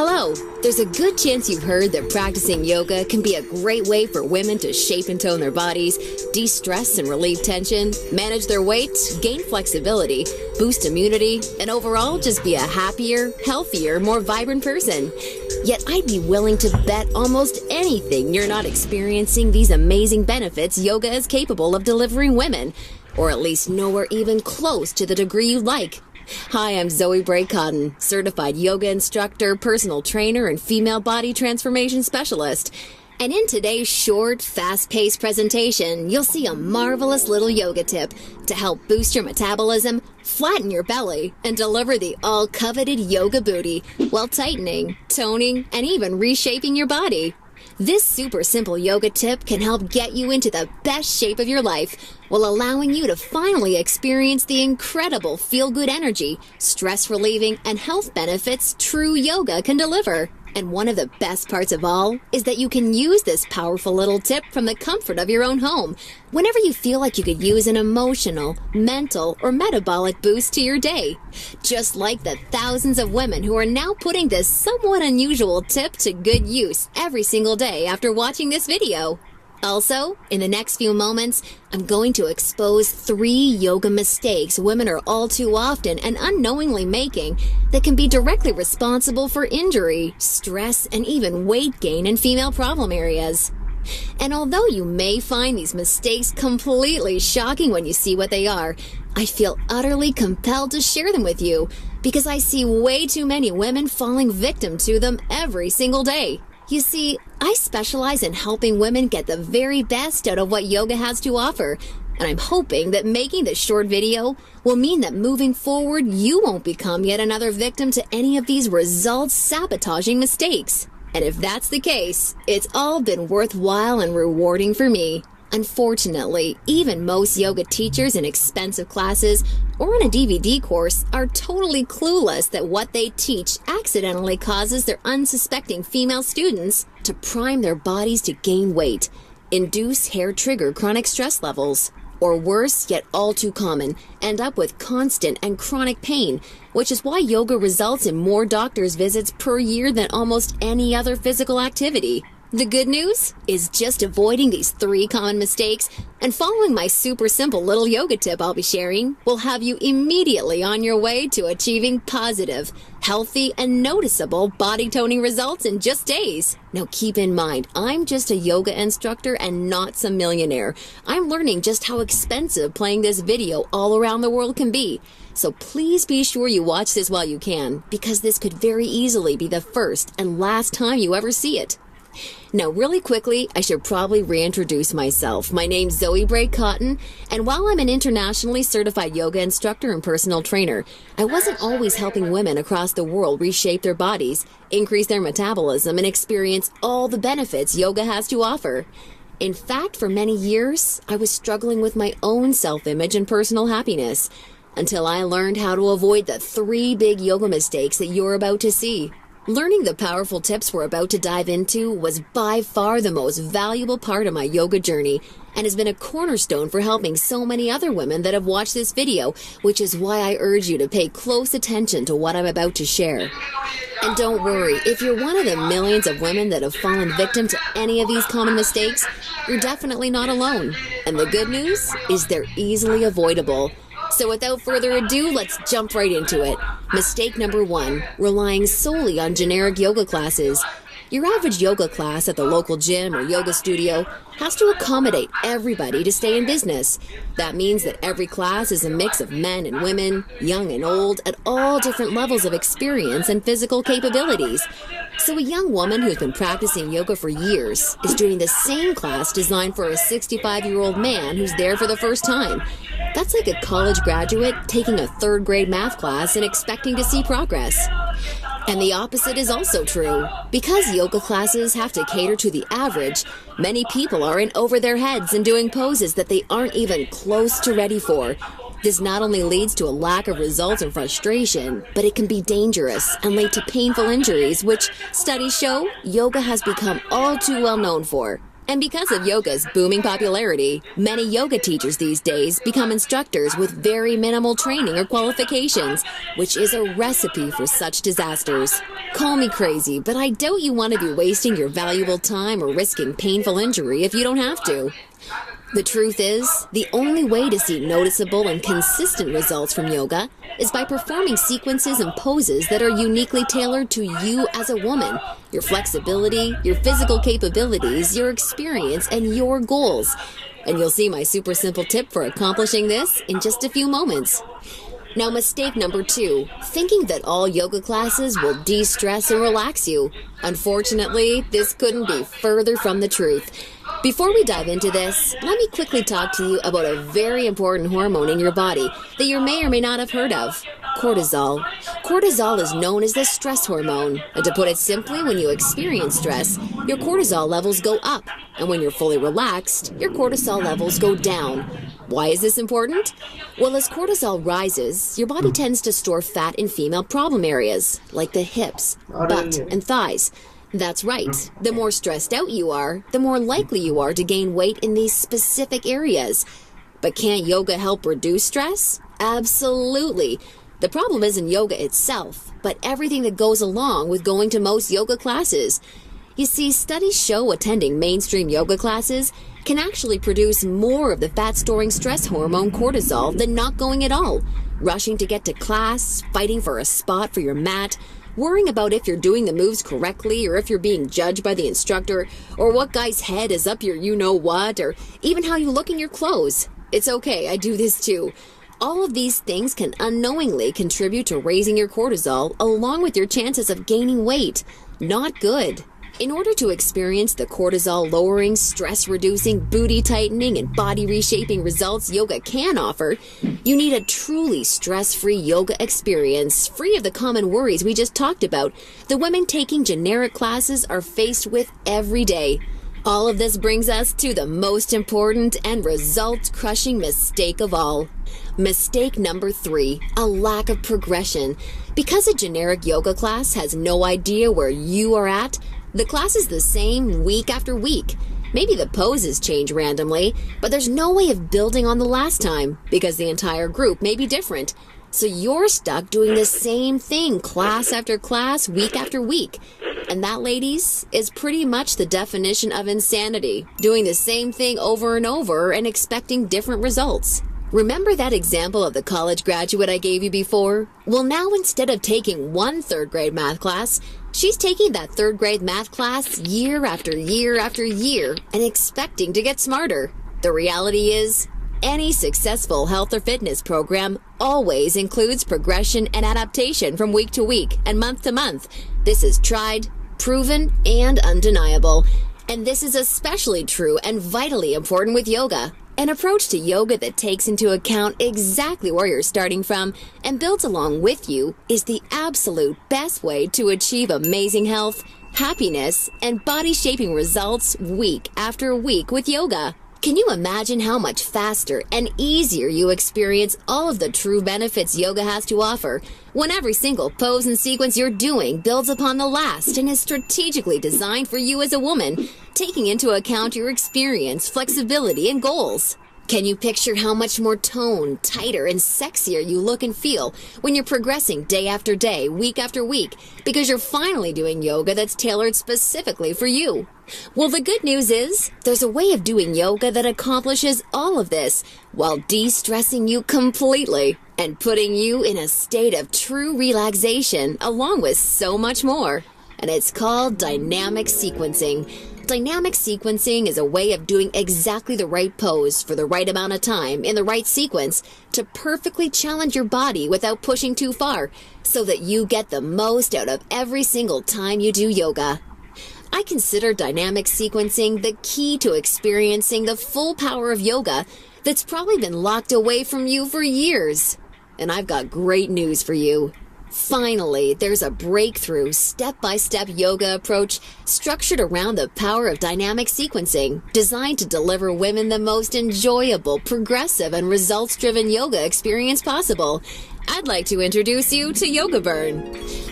Hello! There's a good chance you've heard that practicing yoga can be a great way for women to shape and tone their bodies, de-stress and relieve tension, manage their weight, gain flexibility, boost immunity, and overall just be a happier, healthier, more vibrant person. Yet I'd be willing to bet almost anything you're not experiencing these amazing benefits yoga is capable of delivering women, or at least nowhere even close to the degree you'd like. Hi, I'm Zoe Bray Cotton, certified yoga instructor, personal trainer, and female body transformation specialist. And in today's short, fast-paced presentation, you'll see a marvelous little yoga tip to help boost your metabolism, flatten your belly, and deliver the all-coveted yoga booty while tightening, toning, and even reshaping your body. This super simple yoga tip can help get you into the best shape of your life while allowing you to finally experience the incredible feel-good energy, stress-relieving, and health benefits true yoga can deliver. And one of the best parts of all is that you can use this powerful little tip from the comfort of your own home whenever you feel like you could use an emotional, mental, or metabolic boost to your day. Just like the thousands of women who are now putting this somewhat unusual tip to good use every single day after watching this video. Also, in the next few moments, I'm going to expose 3 yoga mistakes women are all too often and unknowingly making that can be directly responsible for injury, stress, and even weight gain in female problem areas. And although you may find these mistakes completely shocking when you see what they are, I feel utterly compelled to share them with you because I see way too many women falling victim to them every single day. You see, I specialize in helping women get the very best out of what yoga has to offer, and I'm hoping that making this short video will mean that moving forward you won't become yet another victim to any of these results-sabotaging mistakes. And if that's the case, it's all been worthwhile and rewarding for me. Unfortunately, even most yoga teachers in expensive classes or in a DVD course are totally clueless that what they teach accidentally causes their unsuspecting female students to prime their bodies to gain weight, induce hair-trigger chronic stress levels, or worse, yet all too common, end up with constant and chronic pain, which is why yoga results in more doctor's visits per year than almost any other physical activity. The good news is just avoiding these 3 common mistakes and following my super simple little yoga tip I'll be sharing will have you immediately on your way to achieving positive, healthy, and noticeable body toning results in just days. Now keep in mind, I'm just a yoga instructor and not some millionaire. I'm learning just how expensive playing this video all around the world can be. So please be sure you watch this while you can, because this could very easily be the first and last time you ever see it. Now, really quickly, I should probably reintroduce myself. My name's Zoe Bray Cotton, and while I'm an internationally certified yoga instructor and personal trainer, I wasn't always helping women across the world reshape their bodies, increase their metabolism, and experience all the benefits yoga has to offer. In fact, for many years, I was struggling with my own self-image and personal happiness, until I learned how to avoid the 3 big yoga mistakes that you're about to see. Learning the powerful tips we're about to dive into was by far the most valuable part of my yoga journey and has been a cornerstone for helping so many other women that have watched this video, which is why I urge you to pay close attention to what I'm about to share. And don't worry, if you're one of the millions of women that have fallen victim to any of these common mistakes, you're definitely not alone. And the good news is they're easily avoidable. So without further ado, let's jump right into it. Mistake number 1, relying solely on generic yoga classes. Your average yoga class at the local gym or yoga studio has to accommodate everybody to stay in business. That means that every class is a mix of men and women, young and old, at all different levels of experience and physical capabilities. So a young woman who's been practicing yoga for years is doing the same class designed for a 65-year-old man who's there for the first time. That's like a college graduate taking a 3rd grade math class and expecting to see progress. And the opposite is also true. Because yoga classes have to cater to the average, many people are in over their heads and doing poses that they aren't even close to ready for. This not only leads to a lack of results and frustration, but it can be dangerous and lead to painful injuries, which studies show yoga has become all too well known for. And because of yoga's booming popularity, many yoga teachers these days become instructors with very minimal training or qualifications, which is a recipe for such disasters. Call me crazy, but I doubt you want to be wasting your valuable time or risking painful injury if you don't have to. The truth is, the only way to see noticeable and consistent results from yoga is by performing sequences and poses that are uniquely tailored to you as a woman, your flexibility, your physical capabilities, your experience, and your goals. And you'll see my super simple tip for accomplishing this in just a few moments. Now, mistake number 2, thinking that all yoga classes will de-stress and relax you. Unfortunately, this couldn't be further from the truth. Before we dive into this, let me quickly talk to you about a very important hormone in your body that you may or may not have heard of: cortisol. Cortisol is known as the stress hormone, and to put it simply, when you experience stress, your cortisol levels go up, and when you're fully relaxed, your cortisol levels go down. Why is this important? Well, as cortisol rises, your body tends to store fat in female problem areas, like the hips, butt, and thighs. That's right. The more stressed out you are, the more likely you are to gain weight in these specific areas. But can't yoga help reduce stress? Absolutely. The problem isn't yoga itself, but everything that goes along with going to most yoga classes. You see, studies show attending mainstream yoga classes can actually produce more of the fat-storing stress hormone cortisol than not going at all. Rushing to get to class, fighting for a spot for your mat, worrying about if you're doing the moves correctly or if you're being judged by the instructor, or what guy's head is up your you-know-what, or even how you look in your clothes. It's okay, I do this too. All of these things can unknowingly contribute to raising your cortisol along with your chances of gaining weight. Not good. In order to experience the cortisol-lowering, stress-reducing, booty-tightening, and body-reshaping results yoga can offer, you need a truly stress-free yoga experience, free of the common worries we just talked about the women taking generic classes are faced with every day. All of this brings us to the most important and result-crushing mistake of all. Mistake number 3, a lack of progression. Because a generic yoga class has no idea where you are at, the class is the same week after week. Maybe the poses change randomly, but there's no way of building on the last time because the entire group may be different. So you're stuck doing the same thing class after class, week after week. And that, ladies, is pretty much the definition of insanity, doing the same thing over and over and expecting different results. Remember that example of the college graduate I gave you before? Well, now instead of taking one third-grade math class, she's taking that third-grade math class year after year after year and expecting to get smarter. The reality is, any successful health or fitness program always includes progression and adaptation from week to week and month to month. This is tried, proven, and undeniable. And this is especially true and vitally important with yoga. An approach to yoga that takes into account exactly where you're starting from and builds along with you is the absolute best way to achieve amazing health, happiness, and body-shaping results week after week with yoga. Can you imagine how much faster and easier you experience all of the true benefits yoga has to offer when every single pose and sequence you're doing builds upon the last and is strategically designed for you as a woman, taking into account your experience, flexibility, and goals? Can you picture how much more toned, tighter, and sexier you look and feel when you're progressing day after day, week after week, because you're finally doing yoga that's tailored specifically for you? Well, the good news is, there's a way of doing yoga that accomplishes all of this while de-stressing you completely and putting you in a state of true relaxation along with so much more. And it's called dynamic sequencing. Dynamic sequencing is a way of doing exactly the right pose for the right amount of time in the right sequence to perfectly challenge your body without pushing too far so that you get the most out of every single time you do yoga. I consider dynamic sequencing the key to experiencing the full power of yoga that's probably been locked away from you for years. And I've got great news for you. Finally, there's a breakthrough, step-by-step yoga approach structured around the power of dynamic sequencing, designed to deliver women the most enjoyable, progressive, and results-driven yoga experience possible. I'd like to introduce you to Yoga Burn,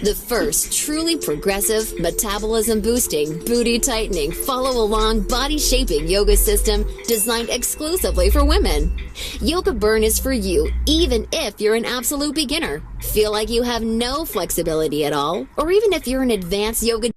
the first truly progressive, metabolism-boosting, booty-tightening, follow-along, body-shaping yoga system designed exclusively for women. Yoga Burn is for you, even if you're an absolute beginner, feel like you have no flexibility at all, or even if you're an advanced yoga